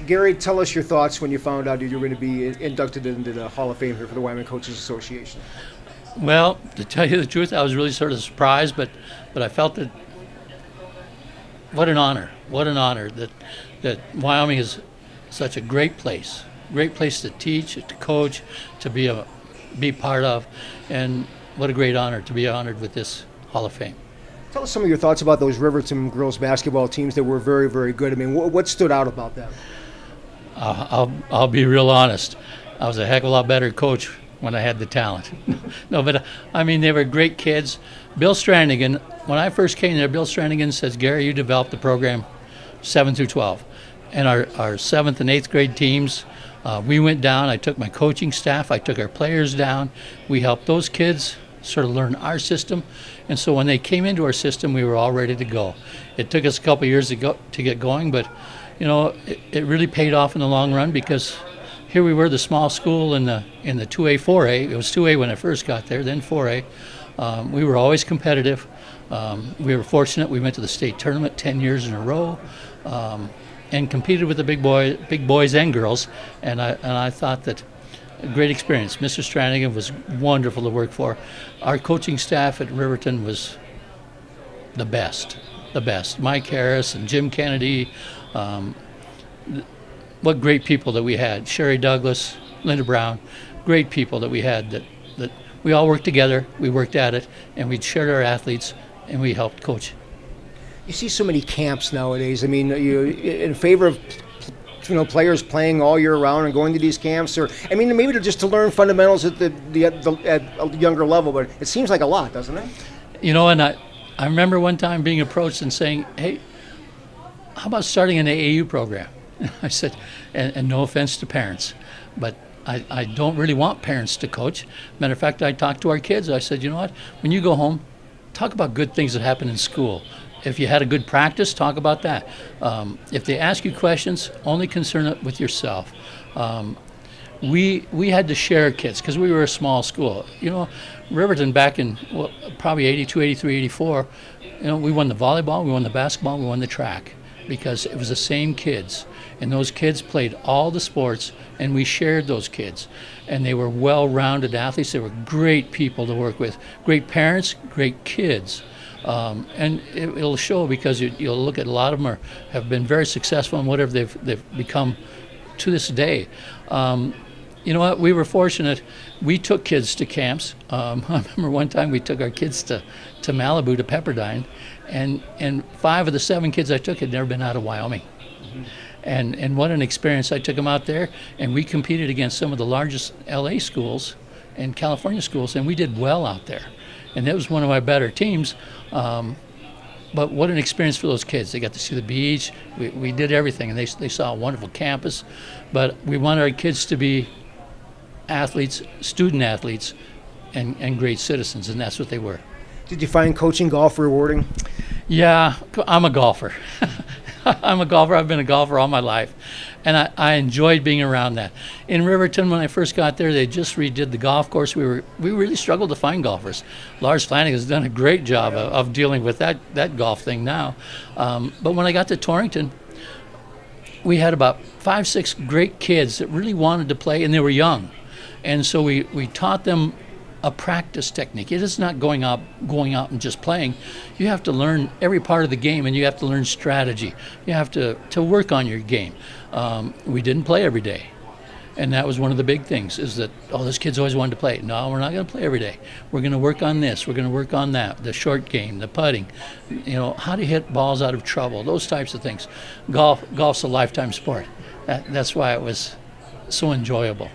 Gary, tell us your thoughts when you found out you were going to be inducted into the Hall of Fame here for the Wyoming Coaches Association. Well, to tell you the truth, I was really sort of surprised, but I felt that what an honor that Wyoming is such a great place to teach, to coach, to be part of, and what a great honor to be honored with this Hall of Fame. Tell us some of your thoughts about those Riverton girls basketball teams that were very, very good. I mean, what stood out about them? I'll be real honest. I was a heck of a lot better coach when I had the talent. No, but I mean, they were great kids. Bill Stranigan, when I first came there, Bill Stranigan says, Gary, you developed the program 7 through 12. And our 7th and 8th grade teams, we went down. I took my coaching staff. I took our players down. We helped those kids sort of learn our system. And so when they came into our system, we were all ready to go. It took us a couple of years to get going, but it really paid off in the long run, because here we were, the small school in the 2A, 4A. It was 2A when I first got there, then 4A. We were always competitive. We were fortunate. We went to the state tournament 10 years in a row, and competed with the big boys and girls. And I thought that a great experience. Mr. Stranigan was wonderful to work for. Our coaching staff at Riverton was the best. Mike Harris and Jim Kennedy. What great people that we had. Sherry Douglas, Linda Brown, great people that we had that we all worked together, we worked at it, and we shared our athletes, and we helped coach. You see so many camps nowadays. I mean, are you in favor of players playing all year round and going to these camps, or I mean, maybe just to learn fundamentals at at a younger level? But it seems like a lot, doesn't it? And I remember one time being approached and saying, "Hey, how about starting an AAU program?" I said, and no offense to parents, but I don't really want parents to coach. Matter of fact, I talked to our kids. I said, you know what? When you go home, talk about good things that happen in school. If you had a good practice, talk about that. If they ask you questions, only concern it with yourself. We had to share kids because we were a small school. Riverton back in probably 82, 83, 84, we won the volleyball, we won the basketball, we won the track, because it was the same kids. And those kids played all the sports, and we shared those kids. And they were well-rounded athletes. They were great people to work with, great parents, great kids. And it'll show, because you'll look at a lot of them have been very successful in whatever they've become to this day. You know what? We were fortunate. We took kids to camps. I remember one time we took our kids to Malibu, to Pepperdine, and 5 of the 7 kids I took had never been out of Wyoming. Mm-hmm. And what an experience. I took them out there, and we competed against some of the largest LA schools and California schools, and we did well out there. And that was one of my better teams. But what an experience for those kids. They got to see the beach. We did everything, and they saw a wonderful campus. But we wanted our kids to be athletes, student athletes, and great citizens, and that's what they were. Did you find coaching golf rewarding? Yeah, I'm a golfer. I'm a golfer. I've been a golfer all my life, and I enjoyed being around that. In Riverton, when I first got there, they just redid the golf course. We really struggled to find golfers. Lars Flanagan has done a great job of dealing with that golf thing now. But when I got to Torrington, we had about 5, 6 great kids that really wanted to play, and they were young. And so we taught them a practice technique. It is not going out and just playing. You have to learn every part of the game, and you have to learn strategy. You have to work on your game. We didn't play every day, and that was one of the big things, is that, this kid's always wanted to play. No, we're not going to play every day. We're going to work on this. We're going to work on that, the short game, the putting, how to hit balls out of trouble, those types of things. Golf's a lifetime sport. That's why it was so enjoyable.